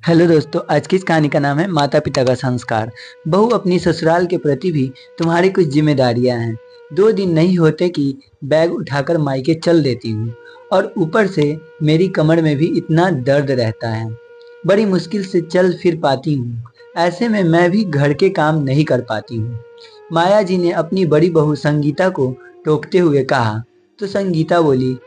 Hello दोस्तों, आज की इस कहानी का नाम है माता पिता का संस्कार। बहू, अपनी ससुराल के प्रति भी तुम्हारी कुछ जिम्मेदारियां हैं। 2 दिन नहीं होते कि बैग उठाकर मायके चल देती हूँ, और ऊपर से मेरी कमर में भी इतना दर्द रहता है। बड़ी मुश्किल से चल फिर पाती हूँ। ऐसे में मैं भी घर के काम नहीं कर पाती हूँ। माया जी ने अपनी बड़ी बहू संगीता को टोकते हुए कहा। तो संगीता बोली,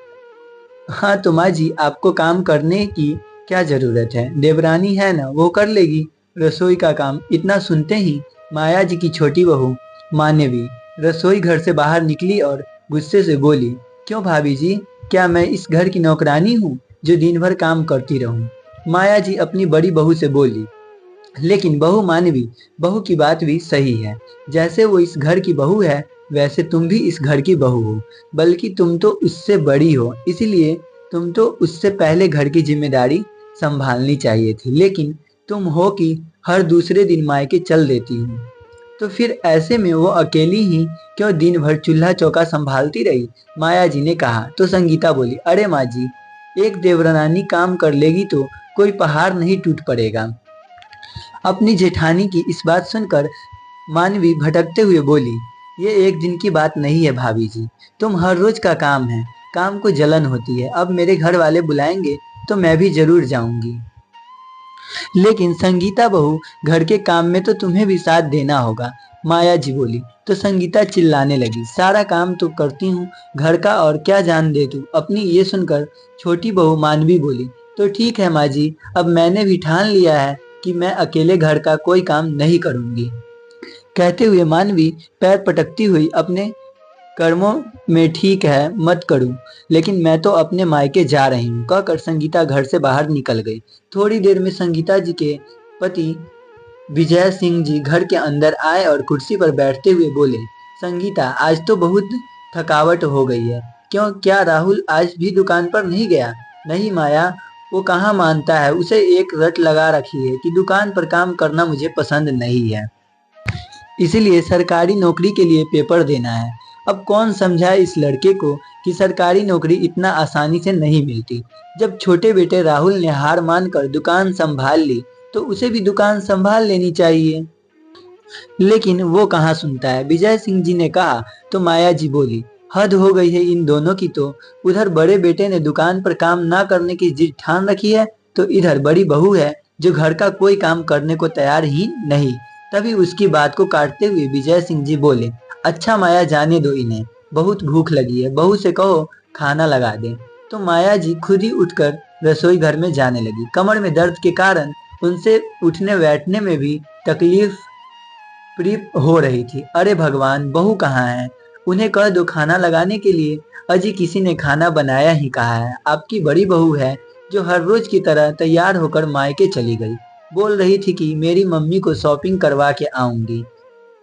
हाँ तो माँ जी, आपको काम करने की क्या जरूरत है? देवरानी है ना, वो कर लेगी रसोई का काम। इतना सुनते ही माया जी की छोटी बहू मान्यवी रसोई घर से बाहर निकली और गुस्से से बोली, क्यों भाभी जी, क्या मैं इस घर की नौकरानी हूँ जो दिन भर काम करती रहूं? माया जी अपनी बड़ी बहू से बोली, लेकिन बहू मानवी, बहू की बात भी सही है। जैसे वो इस घर की बहू है, वैसे तुम भी इस घर की बहू हो। बल्कि तुम तो उससे बड़ी हो, इसीलिए तुम तो उससे पहले घर की जिम्मेदारी संभालनी चाहिए थी। लेकिन तुम हो कि हर दूसरे दिन मायके चल देती हो। तो फिर ऐसे में वो अकेली ही क्यों दिन भर चूल्हा चौका संभालती रही? माया जी ने कहा। तो संगीता बोली, अरे माँ जी, एक देवरानी काम कर लेगी तो कोई पहाड़ नहीं टूट पड़ेगा। अपनी जेठानी की इस बात सुनकर मानवी भटकते हुए बोली, ये एक दिन की बात नहीं है भाभी जी, तुम हर रोज का काम है। काम को जलन होती है। अब मेरे घर वाले बुलाएंगे तो मैं भी जरूर जाऊंगी। लेकिन संगीता बहू, घर के काम में तो तुम्हें भी साथ देना होगा। माया जी बोली। तो संगीता चिल्लाने लगी, सारा काम तो करती हूँ घर का, और क्या जान दे तू अपनी? ये सुनकर छोटी बहू मानवी बोली, तो ठीक है माँ जी, अब मैंने भी ठान लिया है कि मैं अकेले घर का कोई काम नहीं करूंगी। कहते हुए मानवी पैर पटकती हुई अपने कर्मों में ठीक है मत करूं, लेकिन मैं तो अपने मायके जा रही हूँ, कहकर संगीता घर से बाहर निकल गई। थोड़ी देर में संगीता जी के पति विजय सिंह जी घर के अंदर आए और कुर्सी पर बैठते हुए बोले, संगीता, आज तो बहुत थकावट हो गई है। क्यों, क्या राहुल आज भी दुकान पर नहीं गया? नहीं माया, वो कहाँ मानता है। उसे एक रट लगा रखी है कि दुकान पर काम करना मुझे पसंद नहीं है, इसीलिए सरकारी नौकरी के लिए पेपर देना है। अब कौन समझाए इस लड़के को कि सरकारी नौकरी इतना आसानी से नहीं मिलती। जब छोटे बेटे राहुल ने हार मानकर दुकान संभाल ली, तो उसे भी दुकान संभाल लेनी चाहिए। लेकिन वो कहाँ सुनता है। विजय सिंह जी ने कहा। तो माया जी बोली, हद हो गई है इन दोनों की तो। उधर बड़े बेटे ने दुकान पर काम ना करने की जिद ठान रखी है, तो इधर बड़ी बहू है जो घर का कोई काम करने को तैयार ही नहीं। तभी उसकी बात को काटते हुए विजय सिंह जी बोले, अच्छा माया, जाने दो इन्हें, बहुत भूख लगी है, बहू से कहो खाना लगा दे। तो माया जी खुद ही उठकर रसोई घर में जाने लगी। कमर में दर्द के कारण उनसे उठने बैठने में भी तकलीफ प्रीप हो रही थी। अरे भगवान, बहू कहाँ है? उन्हें कह दो खाना लगाने के लिए। अजी, किसी ने खाना बनाया ही कहा है। आपकी बड़ी बहू है जो हर रोज की तरह तैयार होकर मायके चली गई। बोल रही थी कि मेरी मम्मी को शॉपिंग करवा के आऊंगी।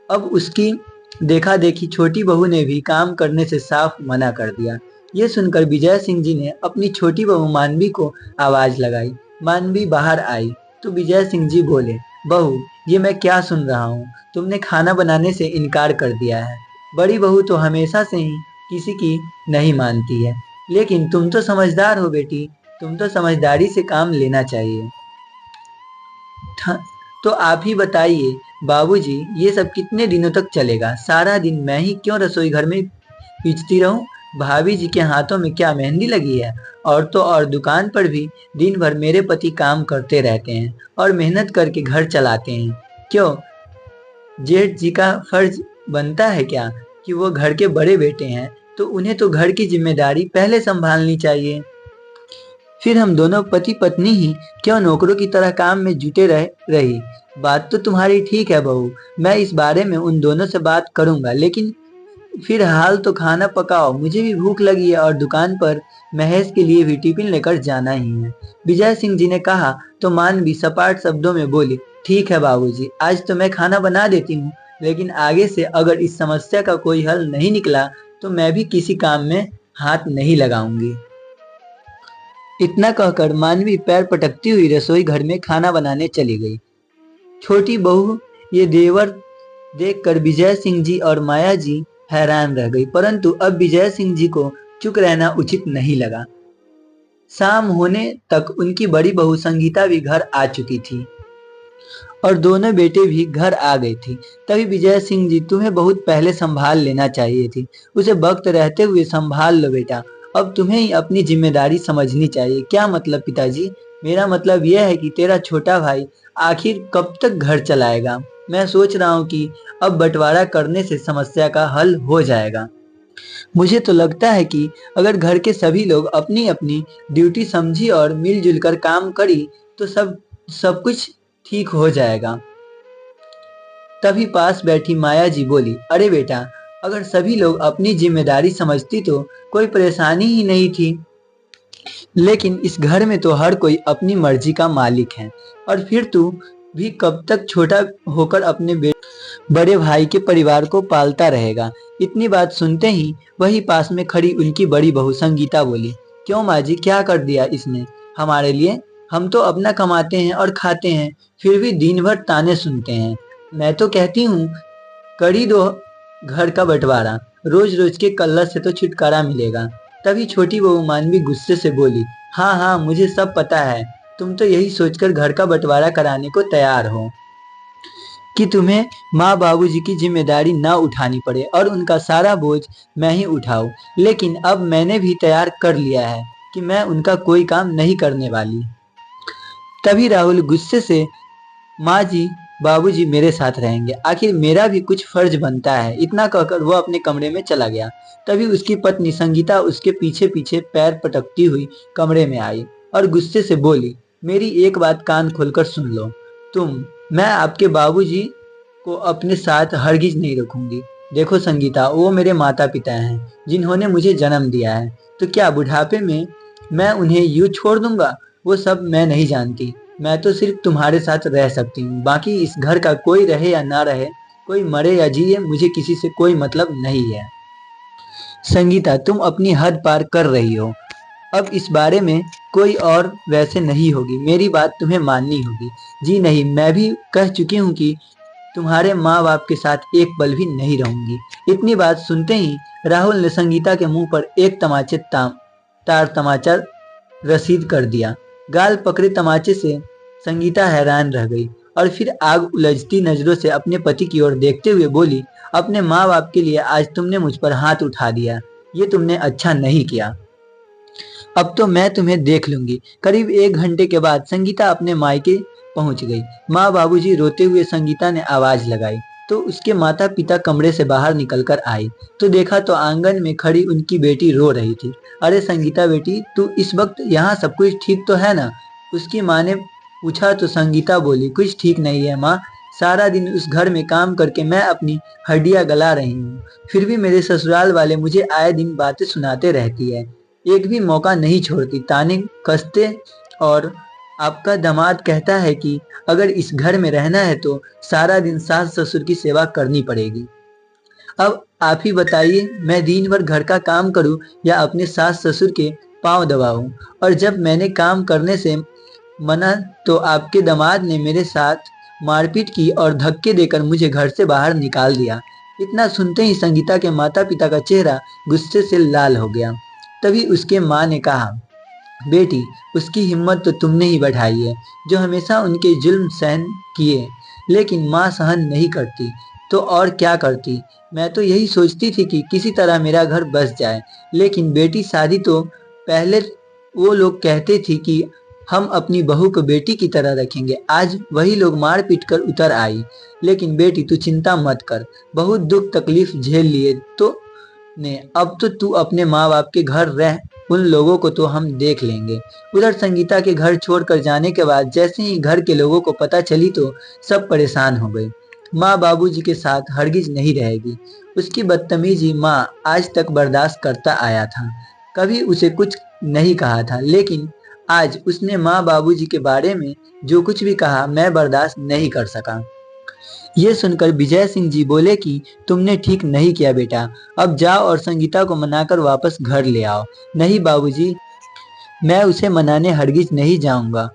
अब उसकी देखा देखी छोटी बहू ने भी काम करने से साफ मना कर दिया। ये सुनकर विजय सिंह जी ने अपनी छोटी बहू मानवी को आवाज लगाई। मानवी बाहर आई तो विजय सिंह जी बोले, बहू, ये मैं क्या सुन रहा हूँ? तुमने खाना बनाने से इनकार कर दिया है। बड़ी बहू तो हमेशा से ही किसी की नहीं मानती है। लेकिन तुम तो समझदार हो बेटी, तुम तो समझदारी से काम लेना चाहिए। तो आप ही बताइए बाबूजी, ये सब कितने दिनों तक चलेगा? सारा दिन मैं ही क्यों रसोई घर में पीटती रहूं? भाभी जी के हाथों में क्या मेहंदी लगी है? और तो और दुकान पर भी दिन भर मेरे पति काम करते रहते हैं और मेहनत करके घर चलाते हैं। क्यों, जेठ जी का फर्ज बनता है क्या कि वो घर के बड़े बेटे हैं, तो उन्हें तो घर की जिम्मेदारी पहले संभालनी चाहिए। फिर हम दोनों पति पत्नी ही क्यों नौकरों की तरह काम में जुटे रही? बात तो तुम्हारी ठीक है बहू, मैं इस बारे में उन दोनों से बात करूंगा, लेकिन फिर हाल तो खाना पकाओ, मुझे भी भूख लगी है और दुकान पर महेश के लिए भी टिफिन लेकर जाना ही है। विजय सिंह जी ने कहा। तो मानवी सपाट शब्दों में बोली, ठीक है बाबूजी, आज तो मैं खाना बना देती हूँ, लेकिन आगे से अगर इस समस्या का कोई हल नहीं निकला तो मैं भी किसी काम में हाथ नहीं लगाऊंगी। इतना कहकर मानवी पैर पटकती हुई रसोई घर में खाना बनाने चली गई। छोटी बहू ये देवर देखकर विजय सिंह जी और माया जी हैरान रह गई, परंतु अब विजय सिंह जी को चुप रहना उचित नहीं लगा। शाम होने तक उनकी बड़ी बहू संगीता भी घर आ चुकी थी और दोनों बेटे भी घर आ गए थे। तभी विजय सिंह जी, तुम्हें बहुत पहले संभाल लेना चाहिए थी। उसे वक्त रहते हुए संभाल लो बेटा। अब तुम्हें ही अपनी जिम्मेदारी समझनी चाहिए। क्या मतलब पिताजी? मेरा मतलब यह है कि तेरा छोटा भाई आखिर कब तक घर चलाएगा? मैं सोच रहा हूँ कि अब बंटवारा करने से समस्या का हल हो जाएगा। मुझे तो लगता है कि अगर घर के सभी लोग अपनी अपनी ड्यूटी समझी और मिलजुल कर काम करी तो सब सब कुछ ठीक हो जाएगा। तभी पास बैठी माया जी बोली, अरे बेटा, अगर सभी लोग अपनी जिम्मेदारी समझती तो कोई परेशानी ही नहीं थी। लेकिन इस घर में तो हर कोई अपनी मर्जी का मालिक है। और फिर तू भी कब तक छोटा होकर अपने बड़े भाई के परिवार को पालता रहेगा? इतनी बात सुनते ही वही पास में खड़ी उनकी बड़ी बहू संगीता बोली, क्यों माँ जी, क्या कर दिया इसने हमारे लिए? हम तो अपना कमाते हैं और खाते हैं, फिर भी दिन भर ताने सुनते हैं। मैं तो कहती हूँ करी दो घर का बंटवारा, रोज रोज के कल्लत से तो छुटकारा मिलेगा। तभी छोटी बहू मानवी गुस्से से बोली, हाँ हाँ, मुझे सब पता है। तुम तो यही सोचकर घर का बंटवारा कराने को तैयार हो कि तुम्हें माँ बाबूजी की जिम्मेदारी ना उठानी पड़े और उनका सारा बोझ मैं ही उठाऊं। लेकिन अब मैंने भी तैयार कर लिया है कि मैं उनका कोई काम नहीं करने वाली। तभी राहुल गुस्से से, माँ जी, बाबूजी मेरे साथ रहेंगे, आखिर मेरा भी कुछ फर्ज बनता है। इतना कहकर वो अपने कमरे में चला गया। तभी उसकी पत्नी संगीता उसके पीछे पीछे पैर पटकती हुई कमरे में आई और गुस्से से बोली, मेरी एक बात कान खोलकर सुन लो। मैं आपके बाबूजी को अपने साथ हरगिज नहीं रखूंगी। देखो संगीता, वो मेरे माता पिता हैं जिन्होंने मुझे जन्म दिया है। तो क्या बुढ़ापे में मैं उन्हें यूं छोड़ दूंगा? वो सब मैं नहीं जानती। मैं तो सिर्फ तुम्हारे साथ रह सकती हूँ। बाकी इस घर का कोई रहे या ना रहे, कोई मरे या जिए, मुझे किसी से कोई मतलब नहीं है। संगीता, तुम अपनी हद पार कर रही हो। अब इस बारे में कोई और वैसे नहीं होगी। मेरी बात तुम्हें माननी होगी। जी नहीं, मैं भी कह चुकी हूँ कि तुम्हारे माँ बाप के साथ एक पल भी नहीं रहूंगी। इतनी बात सुनते ही राहुल ने संगीता के मुंह पर एक तार तमाचा रसीद कर दिया। गाल पकड़े तमाचे से संगीता हैरान रह गई और फिर आग उलझती नजरों से अपने पति की ओर देखते हुए बोली, अपने माँ बाप के लिए आज तुमने मुझ पर हाथ उठा दिया। ये तुमने अच्छा नहीं किया। अब तो मैं तुम्हें देख लूंगी। करीब 1 घंटे के बाद संगीता अपने मायके पहुंच गई। माँ बाबूजी रोते हुए संगीता ने आवाज लगाई तो उसके माता पिता कमरे से बाहर निकलकर आए तो देखा तो आंगन में खड़ी उनकी बेटी रो रही थी। अरे संगीता बेटी, तू इस वक्त यहाँ, सब कुछ ठीक तो है ना? उसकी माँ ने पूछा तो संगीता बोली, कुछ ठीक नहीं है माँ। सारा दिन उस घर में काम करके मैं अपनी हड्डियां गला रही हूँ। फिर भी मेरे ससुराल वाले मुझे आए दिन बातें सुनाते रहती है। एक भी मौका नहीं छोड़ती, ताने कसते। और आपका दामाद कहता है कि अगर इस घर में रहना है तो सारा दिन सास ससुर की सेवा करनी पड़ेगी। अब आप ही बताइए, मैं दिन भर घर का काम करूं या अपने सास ससुर के पांव दबाऊं? और जब मैंने काम करने से मना तो आपके दामाद ने मेरे साथ मारपीट की और धक्के देकर मुझे घर से बाहर निकाल दिया। इतना सुनते ही संगीता के माता पिता का चेहरा गुस्से से लाल हो गया। तभी उसके माँ ने कहा, बेटी, उसकी हिम्मत तो तुमने ही बढ़ाई है जो हमेशा उनके जुल्म सहन किए। लेकिन माँ सहन नहीं करती तो और क्या करती? मैं तो यही सोचती थी कि किसी तरह मेरा घर बस जाए। लेकिन बेटी, शादी तो पहले वो लोग कहते थे कि हम अपनी बहू को बेटी की तरह रखेंगे। आज वही लोग मार पीट कर उतर आई। लेकिन बेटी, तू चिंता मत कर, बहुत दुख तकलीफ झेल लिए तो ने अब तो तू अपने माँ बाप के घर रह, उन लोगों को तो हम देख लेंगे। उधर संगीता के घर छोड़कर जाने के बाद जैसे ही घर के लोगों को पता चली तो सब परेशान हो गए। माँ बाबूजी के साथ हरगिज नहीं रहेगी। उसकी बदतमीजी माँ आज तक बर्दाश्त करता आया था, कभी उसे कुछ नहीं कहा था। लेकिन आज उसने माँ बाबूजी के बारे में जो कुछ भी कहा, मैं बर्दाश्त नहीं कर सका। ये सुनकर विजय सिंह जी बोले कि तुमने ठीक नहीं किया बेटा। अब जाओ और संगीता को मनाकर वापस घर ले आओ। नहीं बाबूजी, मैं उसे मनाने हरगिज नहीं जाऊंगा।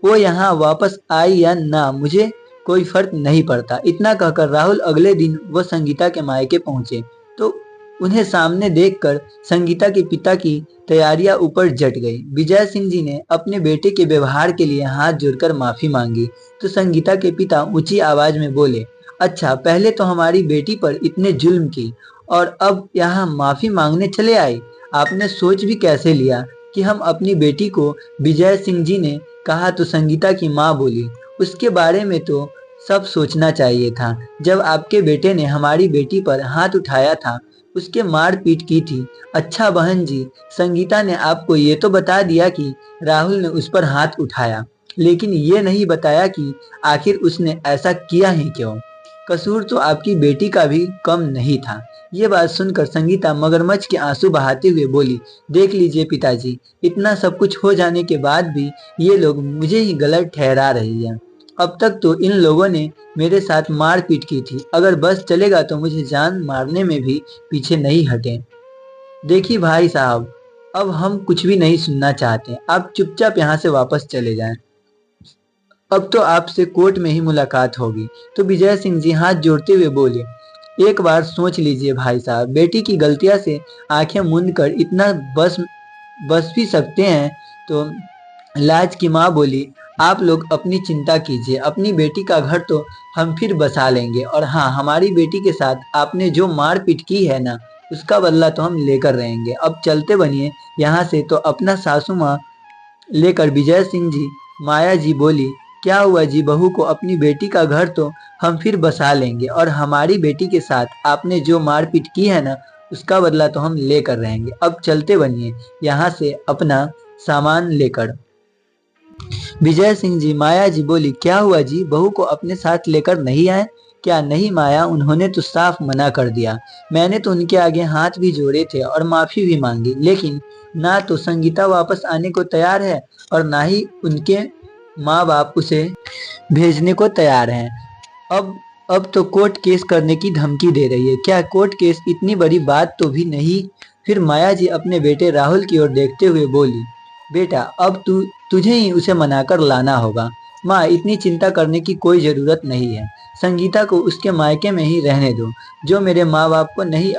वो यहाँ वापस आई या ना, मुझे कोई फर्क नहीं पड़ता। इतना कहकर राहुल अगले दिन वो संगीता के मायके पहुंचे तो उन्हें सामने देखकर संगीता के पिता की तैयारियां ऊपर जट गई। विजय सिंह जी ने अपने बेटे के व्यवहार के लिए हाथ जोड़कर माफी मांगी तो संगीता के पिता ऊंची आवाज में बोले, अच्छा, पहले तो हमारी बेटी पर इतने जुल्म की और अब यहाँ माफी मांगने चले आए। आपने सोच भी कैसे लिया कि हम अपनी बेटी को? विजय सिंह जी ने कहा तो संगीता की माँ बोली, उसके बारे में तो सब सोचना चाहिए था। जब आपके बेटे ने हमारी बेटी पर हाथ उठाया था, उसके मार पीट की थी। अच्छा बहन जी, संगीता ने आपको ये तो बता दिया कि राहुल ने उस पर हाथ उठाया, लेकिन ये नहीं बताया कि आखिर उसने ऐसा किया ही क्यों। कसूर तो आपकी बेटी का भी कम नहीं था। ये बात सुनकर संगीता मगरमच्छ के आंसू बहाते हुए बोली, देख लीजिए पिताजी, इतना सब कुछ हो जाने के बाद भी ये लोग मुझे ही गलत ठहरा रही है। अब तक तो इन लोगों ने मेरे साथ मारपीट की थी, अगर बस चलेगा तो मुझे जान मारने में भी पीछे नहीं हटे। देखिए भाई साहब, अब हम कुछ भी नहीं सुनना चाहते, आप चुपचाप यहाँ से वापस चले जाएं। अब तो आपसे कोर्ट में ही मुलाकात होगी। तो विजय सिंह जी हाथ जोड़ते हुए बोले, एक बार सोच लीजिए भाई साहब, बेटी की गलतियां से आंखें मूंद कर इतना बस बस भी सकते हैं। तो लाज की माँ बोली, आप लोग अपनी चिंता कीजिए, अपनी बेटी का घर तो हम फिर बसा लेंगे। और हाँ, हमारी बेटी के साथ आपने जो मारपीट की है ना, उसका बदला तो हम लेकर रहेंगे। अब चलते बनिए यहाँ से। तो अपना सासू माँ लेकर विजय सिंह जी माया जी बोली, क्या हुआ जी, बहू को अपनी बेटी का घर तो हम फिर बसा लेंगे और हमारी बेटी के साथ आपने जो मारपीट की है ना, उसका बदला तो हम लेकर रहेंगे। अब चलते बनिए यहाँ से अपना सामान लेकर। विजय सिंह जी माया जी बोली, क्या हुआ जी, बहू को अपने साथ लेकर नहीं आए? क्या नहीं माया, उन्होंने तो साफ मना कर दिया। मैंने तो उनके आगे हाथ भी जोड़े थे और माफी भी मांगी, लेकिन ना तो संगीता वापस आने को तैयार है और ना ही उनके माँ बाप उसे भेजने को तैयार हैं। अब तो कोर्ट केस करने की धमकी दे रही है। क्या कोर्ट केस इतनी बड़ी बात तो भी नहीं? फिर माया जी अपने बेटे राहुल की ओर देखते हुए बोली, बेटा, अब तुझे ही उसे मनाकर लाना होगा। माँ, इतनी चिंता करने की कोई जरूरत नहीं है। संगीता को उसके मायके में ही रहने दो। जो मेरे माँ बाप को नहीं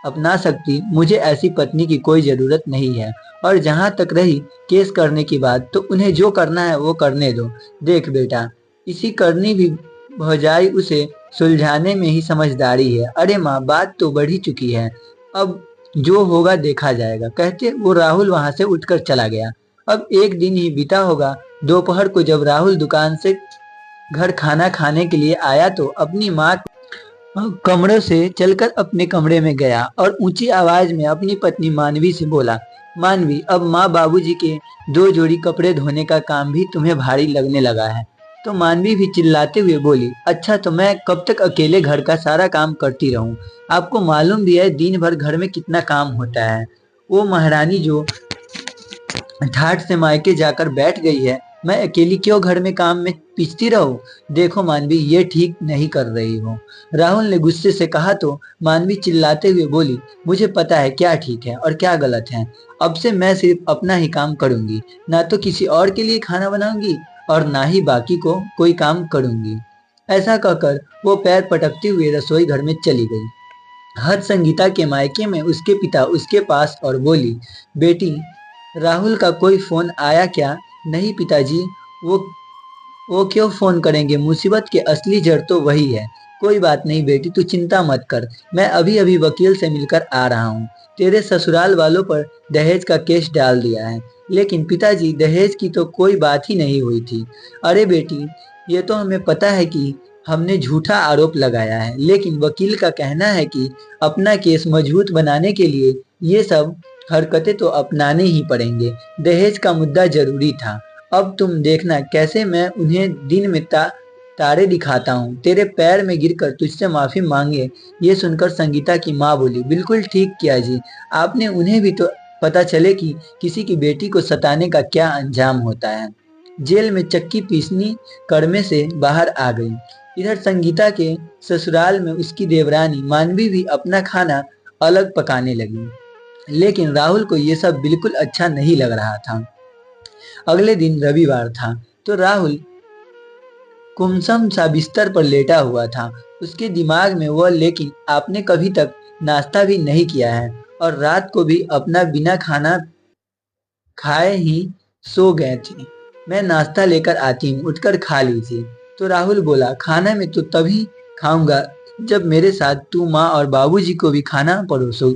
अपना सकती, मुझे ऐसी पत्नी की कोई जरूरत नहीं है। और जहाँ तक रही केस करने की बात, तो उन्हें जो करना है वो करने दो। देख बेटा, इसी करनी भी भौजाई उसे सुलझाने में ही समझदारी है। अरे माँ, बात तो बढ़ ही चुकी है, अब जो होगा देखा जाएगा। कहते वो राहुल वहां से उठकर चला गया। अब एक दिन ही बीता होगा। दोपहर को जब राहुल दुकान से घर खाना खाने के लिए आया तो अपनी माँ कमरों से चलकर अपने कमरे में गया और ऊंची आवाज में अपनी पत्नी मानवी से बोला, मानवी, अब माँ बाबूजी के 2 जोड़ी कपड़े धोने का काम भी तुम्हें भारी लगने लगा है। तो मानवी भी चिल्लाते हुए बोली, अच्छा, तो मैं कब तक अकेले घर का सारा काम करती रहूं? आपको मालूम भी है दिन भर घर में कितना काम होता है। वो महारानी जो ठाठ से मायके जाकर बैठ गई है, मैं अकेली क्यों घर में काम में पीछती रहूं? देखो मानवी, ये ठीक नहीं कर रही हो। राहुल ने गुस्से से कहा तो मानवी चिल्लाते हुए बोली, मुझे पता है क्या ठीक है और क्या गलत है। अब से मैं सिर्फ अपना ही काम करूंगी, ना तो किसी और के लिए खाना बनाऊंगी और ना ही बाकी को कोई काम करूंगी। ऐसा कहकर वो पैर पटकते हुए रसोई घर में चली गई। हद संगीता के मायके में उसके पिता उसके पास और बोली, बेटी, राहुल का कोई फोन आया क्या? नहीं पिताजी, वो वो क्यों फोन करेंगे, मुसीबत के असली जड़ तो वही है। कोई बात नहीं बेटी, तू चिंता मत कर, मैं अभी अभी वकील से मिलकर आ रहा हूँ। तेरे ससुराल वालों पर दहेज का केस डाल दिया है। लेकिन पिताजी, दहेज की तो कोई बात ही नहीं हुई थी। अरे बेटी, ये तो हमें पता है कि हमने झूठा आरोप लगाया है, लेकिन वकील का कहना है कि अपना केस मजबूत बनाने के लिए ये सब हरकतें तो अपनाने ही पड़ेंगे। दहेज का मुद्दा जरूरी था। अब तुम देखना कैसे मैं उन्हें दिन में तारे दिखाता हूँ। तेरे पैर में गिरकर तुझसे माफी मांगे। ये सुनकर संगीता की माँ बोली, बिल्कुल ठीक किया जी, आपने उन्हें भी तो पता चले कि किसी की बेटी को सताने का क्या अंजाम होता है। जेल में चक्की पीसनी कड़मे से बाहर आ गई। इधर संगीता के ससुराल में उसकी देवरानी मानवी भी अपना खाना अलग पकाने लगी, लेकिन राहुल को यह सब बिल्कुल अच्छा नहीं लग रहा था। अगले दिन रविवार था तो राहुल गुमसुम सा बिस्तर पर लेटा हुआ था। उसके दिमाग में वह लेकिन आपने कभी तक नाश्ता भी नहीं किया है और रात को भी अपना बिना खाना खाए ही सो गए थे। मैं नाश्ता लेकर आती हूँ, उठकर खा लीजिए। तो राहुल बोला, खाना मैं तो तभी खाऊंगा जब मेरे साथ तू माँ और बाबूजी को भी खाना परोसो।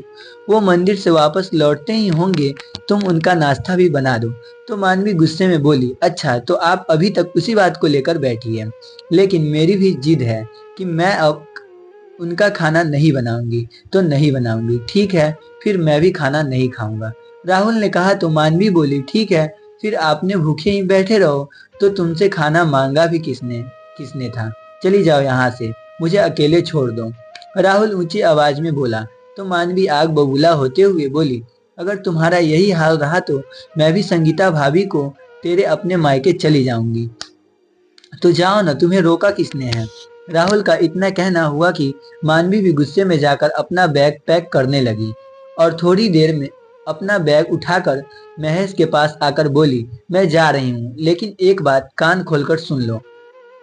वो मंदिर से वापस लौटते ही होंगे, तुम उनका नाश्ता भी बना दो। तो मानवी गुस्से में बोली, अच्छा तो आप अभी तक उसी बात को लेकर बैठी है, लेकिन मेरी भी जिद है कि मैं अब उनका खाना नहीं बनाऊंगी तो नहीं बनाऊंगी। ठीक है, फिर मैं भी खाना नहीं खाऊंगा। राहुल ने कहा तो मानवी बोली, ठीक है, फिर आपने भूखे ही बैठे रहो, तो तुमसे खाना मांगा भी किसने किसने था। चली जाओ यहाँ से, मुझे अकेले छोड़ दो। राहुल ऊंची आवाज में बोला। तो मानवी आग बबूला होते हुए बोली, अगर तुम्हारा यही हाल रहा तो मैं भी संगीता भाभी को तेरे अपने मायके चली जाऊंगी। तो जाओ ना, तुम्हें रोका किसने है। राहुल का इतना कहना हुआ कि मानवी भी गुस्से में जाकर अपना बैग पैक करने लगी और थोड़ी देर में अपना बैग उठाकर महेश के पास आकर बोली, मैं जा रही हूँ, लेकिन एक बात कान खोलकर सुन लो,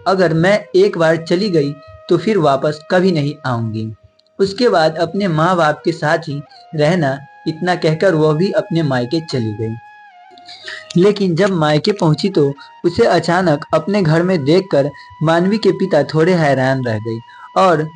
अगर मैं एक बार चली गई तो फिर वापस कभी नहीं आऊंगी। उसके बाद अपने माँ बाप के साथ ही रहना, इतना कहकर वह भी अपने मायके चली गई। लेकिन जब मायके पहुंची तो उसे अचानक अपने घर में देखकर मानवी के पिता थोड़े हैरान रह गई। और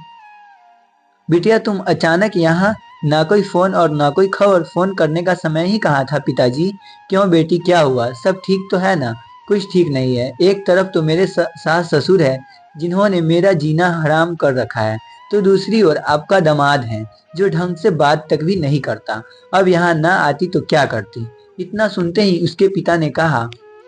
बिटिया, तुम अचानक यहाँ, ना कोई फोन और ना कोई खबर, फोन करने का समय ही कहाँ था पिताजी। क्यों बेटी, क्या हुआ, सब ठीक तो है ना। कुछ ठीक नहीं है। एक तरफ तो मेरे सास ससुर है जिन्होंने मेरा जीना हराम कर रखा है, तो दूसरी ओर आपका दामाद है जो ढंग से बात तक भी नहीं करता। अब यहाँ ना आती तो क्या करती। इतना सुनते ही उसके पिता ने कहा,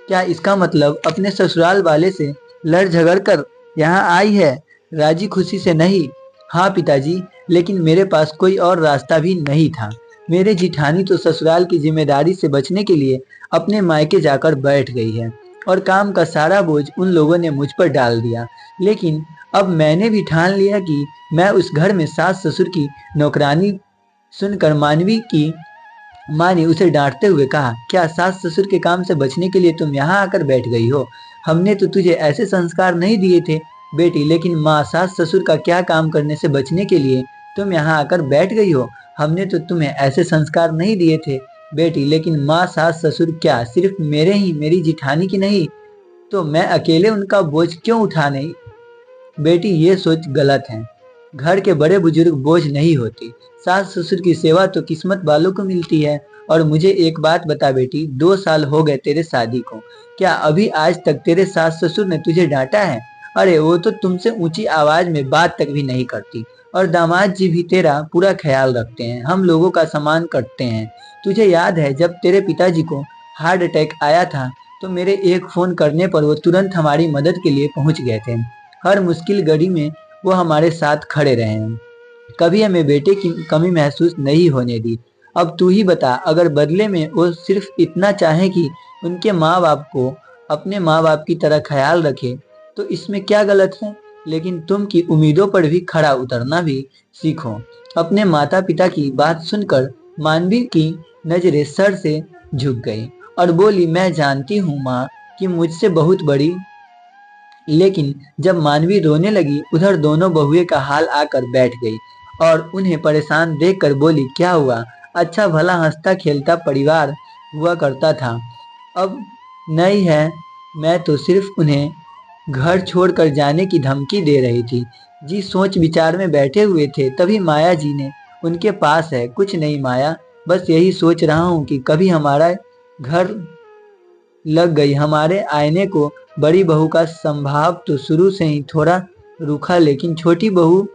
क्या इसका मतलब अपने ससुराल वाले से लड़ झगड़ कर यहाँ आई है, राजी खुशी से नहीं। हाँ पिताजी, लेकिन मेरे पास कोई और रास्ता भी नहीं था। मेरे जिठानी तो ससुराल की जिम्मेदारी से बचने के लिए अपने मायके जाकर बैठ गई है और काम का सारा बोझ उन लोगों ने मुझ पर डाल दिया। लेकिन अब मैंने भी ठान लिया कि मैं उस घर में सास ससुर की नौकरानी। सुनकर मानवी की माँ ने उसे डांटते हुए कहा, क्या सास ससुर के काम से बचने के लिए तुम यहाँ आकर बैठ गई हो। हमने तो तुझे ऐसे संस्कार नहीं दिए थे बेटी। लेकिन माँ, सास ससुर का क्या काम करने से बचने के लिए तुम यहाँ आकर बैठ गई हो। हमने तो तुम्हें ऐसे संस्कार नहीं दिए थे बेटी। लेकिन माँ, सास ससुर क्या सिर्फ मेरे ही, मेरी जिठानी की नहीं, तो मैं अकेले उनका बोझ क्यों उठाने। बेटी, ये सोच गलत है। घर के बड़े बुजुर्ग बोझ नहीं होते। सास ससुर की सेवा तो किस्मत वालों को मिलती है। और मुझे एक बात बता बेटी, 2 साल हो गए तेरे शादी को, क्या अभी आज तक तेरे सास ससुर ने तुझे डांटा है। अरे वो तो तुमसे ऊंची आवाज में बात तक भी नहीं करती। और दामाद जी भी तेरा पूरा ख्याल रखते हैं, हम लोगों का सम्मान करते हैं। तुझे याद है जब तेरे पिताजी को हार्ट अटैक आया था तो मेरे एक फोन करने पर वो तुरंत हमारी मदद के लिए पहुंच गए थे। हर मुश्किल घड़ी में वो हमारे साथ खड़े रहे हैं, कभी हमें बेटे की कमी महसूस नहीं होने दी। अब तू ही बता, अगर बदले में वो सिर्फ इतना चाहे कि उनके माँ बाप को अपने माँ बाप की तरह ख्याल रखे, तो इसमें क्या गलत है। लेकिन तुम की उम्मीदों पर भी खड़ा उतरना भी सीखो। अपने माता पिता की बात सुनकर मानवी की नजरें सर से झुक गई और बोली, मैं जानती हूँ माँ कि मुझसे बहुत बड़ी। लेकिन जब मानवी रोने लगी, उधर दोनों बहुए का हाल आकर बैठ गई और उन्हें परेशान देखकर बोली, क्या हुआ। अच्छा भला हंसता खेलता परिवार हुआ करता था, अब नहीं है। मैं तो सिर्फ उन्हें घर छोड़कर जाने की धमकी दे रही थी। जी सोच विचार में बैठे हुए थे, तभी माया जी ने उनके पास है। कुछ नहीं माया, बस यही सोच रहा हूँ कि कभी हमारा घर लग गई। हमारे आईने को बड़ी बहू का संभाव तो शुरू से ही थोड़ा रूखा, लेकिन छोटी बहू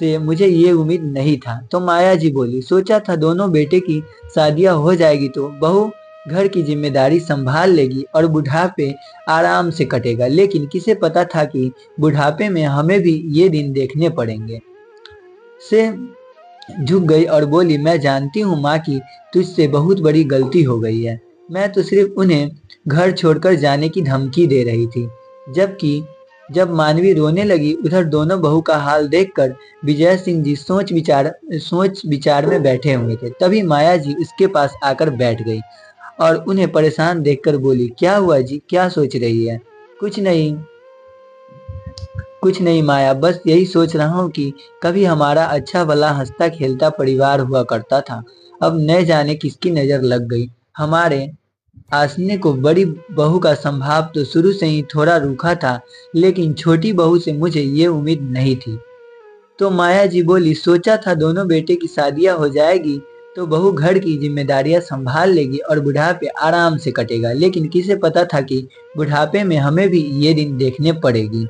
से मुझे ये उम्मीद नहीं था। तो माया जी बोली, सोचा था दोनों बेटे की शादियां हो जाएगी तो बहू घर की जिम्मेदारी संभाल लेगी और बुढ़ापे आराम से कटेगा। लेकिन किसे पता था कि बुढ़ापे में हमें भी ये दिन देखने पड़ेंगे। से झुक गई और बोली, मैं जानती हूँ माँ की तुझसे बहुत बड़ी गलती हो गई है। मैं तो सिर्फ उन्हें घर छोड़कर जाने की धमकी दे रही थी। जबकि जब मानवी रोने लगी, उधर दोनों बहू का हाल देखकर विजय सिंह जी सोच विचार में बैठे हुए थे। तभी माया जी उसके पास आकर बैठ गई और उन्हें परेशान देखकर बोली, क्या हुआ जी, क्या सोच रही है। कुछ नहीं कुछ नहीं माया, बस यही सोच रहा हूँ कि कभी हमारा अच्छा भला हंसता खेलता परिवार हुआ करता था, अब न जाने किसकी नजर लग गई। हमारे आसने को बड़ी बहू का संभाव तो शुरू से ही थोड़ा रूखा था, लेकिन छोटी बहू से मुझे ये उम्मीद नहीं थी। तो माया जी बोली, सोचा था दोनों बेटे की शादियां हो जाएगी तो बहू घर की जिम्मेदारियां संभाल लेगी और बुढ़ापे आराम से कटेगा, लेकिन किसे पता था कि बुढ़ापे में हमें भी ये दिन देखने पड़ेगी।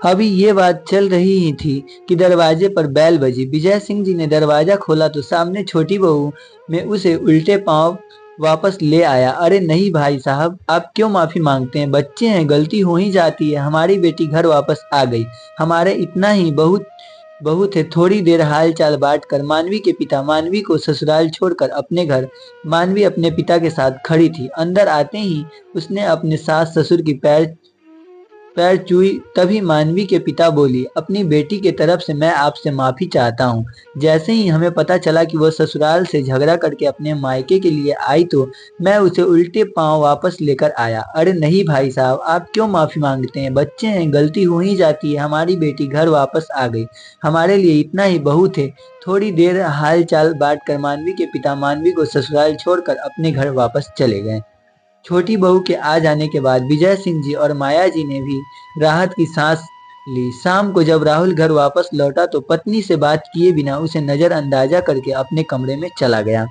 अभी ये बात चल रही ही थी कि दरवाजे पर बैल बजी। विजय सिंह जी ने दरवाजा खोला तो सामने छोटी बहू में उसे उल्टे पांव वापस ले आया। अरे नहीं भाई साहब, आप क्यों माफी मांगते हैं? बच्चे हैं, गलती हो ही जाती है। हमारी बेटी घर वापस आ गई। हमारे इतना ही बहुत बहुत है। थोड़ी देर हाल चाल बांट कर मानवी के पिता मानवी को ससुराल छोड़कर अपने घर, मानवी अपने पिता के साथ खड़ी थी। अंदर आते ही उसने अपने सास ससुर की पैर पैर छुई। तभी मानवी के पिता बोली, अपनी बेटी के तरफ से मैं आपसे माफी चाहता हूँ। जैसे ही हमें पता चला कि वो ससुराल से झगड़ा करके अपने मायके के लिए आई तो मैं उसे उल्टे पांव वापस लेकर आया। अरे नहीं भाई साहब, आप क्यों माफी मांगते हैं? बच्चे हैं, गलती हो ही जाती है। हमारी बेटी घर वापस आ गई। हमारे लिए इतना ही बहुत है। थोड़ी देर हाल चाल बांट कर मानवी के पिता मानवी को ससुराल छोड़कर अपने घर वापस चले गए। छोटी बहू के आ जाने के बाद विजय सिंह जी और माया जी ने भी राहत की सांस ली। शाम को जब राहुल घर वापस लौटा तो पत्नी से बात किए बिना उसे नजरअंदाजा करके अपने कमरे में चला गया।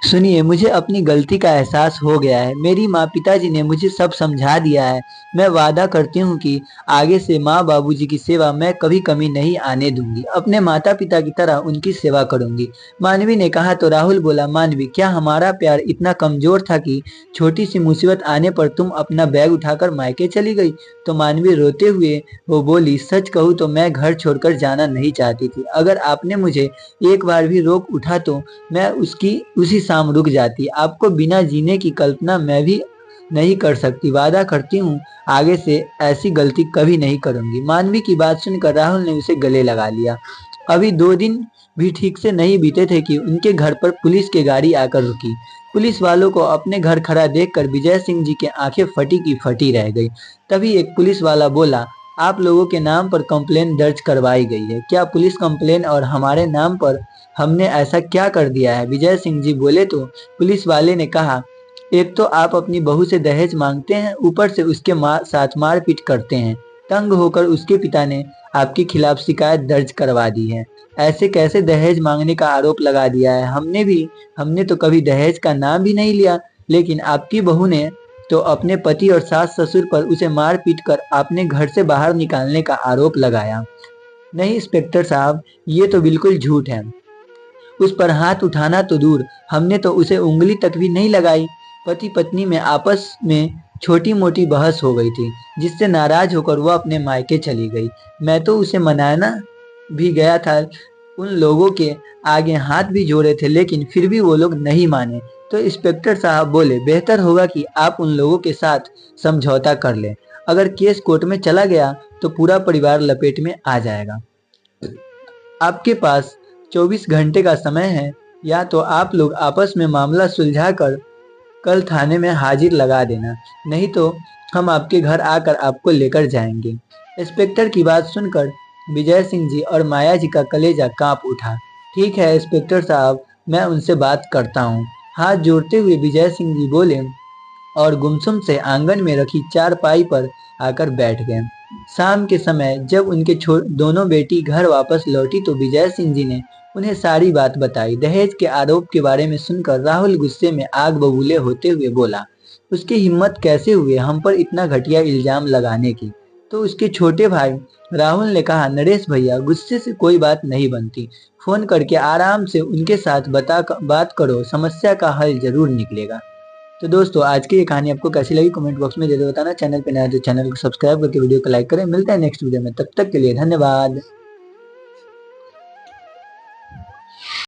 सुनिए, मुझे अपनी गलती का एहसास हो गया है। मेरी माँ पिताजी ने मुझे सब समझा दिया है। मैं वादा करती हूँ कि आगे से माँ बाबूजी की सेवा मैं कभी कमी नहीं आने दूंगी। अपने माता पिता की तरह उनकी सेवा करूंगी। मानवी ने कहा तो राहुल बोला, मानवी, क्या हमारा प्यार इतना कमजोर था कि छोटी सी मुसीबत आने पर तुम अपना बैग उठाकर मायके चली गई? तो मानवी रोते हुए वो बोली, सच कहूँ तो मैं घर छोड़कर जाना नहीं चाहती थी। अगर आपने मुझे एक बार भी रोक उठा तो मैं उसकी उसी शाम रुक जाती। आपको बिना जीने की कल्पना मैं भी नहीं कर सकती। वादा करती हूँ आगे से ऐसी गलती कभी नहीं करूंगी। मानवी की बात सुनकर राहुल ने उसे गले लगा लिया। अभी 2 दिन भी ठीक से नहीं बीते थे कि उनके घर पर पुलिस की गाड़ी आकर रुकी। पुलिस वालों को अपने घर खड़ा देखकर विजय सिंह जी की आंखें फटी की फटी रह गई। तभी एक पुलिस वाला बोला, आप लोगों के नाम पर कंप्लेन दर्ज करवाई गई है। क्या पुलिस कंप्लेन और हमारे नाम पर? हमने ऐसा क्या कर दिया है? विजय सिंह जी बोले तो पुलिस वाले ने कहा, एक तो आप अपनी बहू से दहेज मांगते हैं, ऊपर से उसके साथ मारपीट करते हैं। तंग होकर उसके पिता ने आपके खिलाफ शिकायत दर्ज करवा दी है। ऐसे कैसे दहेज मांगने का आरोप लगा दिया है? हमने तो कभी दहेज का नाम भी नहीं लिया। लेकिन आपकी बहू ने तो अपने पति और सास ससुर पर उसे मार पीट कर आपने घर से बाहर निकालने का आरोप लगाया। नहीं इंस्पेक्टर साहब, ये तो बिल्कुल झूठ है। उस पर हाथ उठाना तो दूर, हमने तो उसे उंगली तक भी नहीं लगाई। पति पत्नी में आपस में छोटी मोटी बहस हो गई थी, जिससे नाराज होकर वह अपने मायके चली गई। मैं तो उसे मनाना भी गया था, उन लोगों के आगे हाथ भी जोड़े थे, लेकिन फिर भी वो लोग नहीं माने। तो इंस्पेक्टर साहब बोले, बेहतर होगा कि आप उन लोगों के साथ समझौता कर लें। अगर केस कोर्ट में चला गया तो पूरा परिवार लपेट में आ जाएगा। आपके पास 24 घंटे का समय है, या तो आप लोग आपस में मामला सुलझा कर कल थाने में हाजिर लगा देना, नहीं तो हम आपके घर आकर आपको लेकर जाएंगे। इंस्पेक्टर की बात सुनकर विजय सिंह जी और माया जी का कलेजा कांप उठा। ठीक है इंस्पेक्टर साहब, मैं उनसे बात करता हूँ। हाथ जोड़ते हुए विजय सिंह जी बोले और गुमसुम से आंगन में रखी चारपाई पर आकर बैठ गए। शाम के समय जब उनके दोनों बेटी घर वापस लौटी तो विजय सिंह जी ने उन्हें सारी बात बताई। दहेज के आरोप के बारे में सुनकर राहुल गुस्से में आग बबूले होते हुए बोला, उसकी हिम्मत कैसे हुई हम पर इतना घटिया इल्जाम लगाने की? तो उसके छोटे भाई राहुल ने कहा, नरेश भैया, गुस्से से कोई बात नहीं बनती। फोन करके आराम से उनके साथ बात करो, समस्या का हल जरूर निकलेगा। तो दोस्तों, आज की ये कहानी आपको कैसी लगी कमेंट बॉक्स में जरूर बताना। चैनल पे नया तो चैनल को सब्सक्राइब करके वीडियो को लाइक करें। मिलते हैं नेक्स्ट वीडियो में, तब तक के लिए धन्यवाद।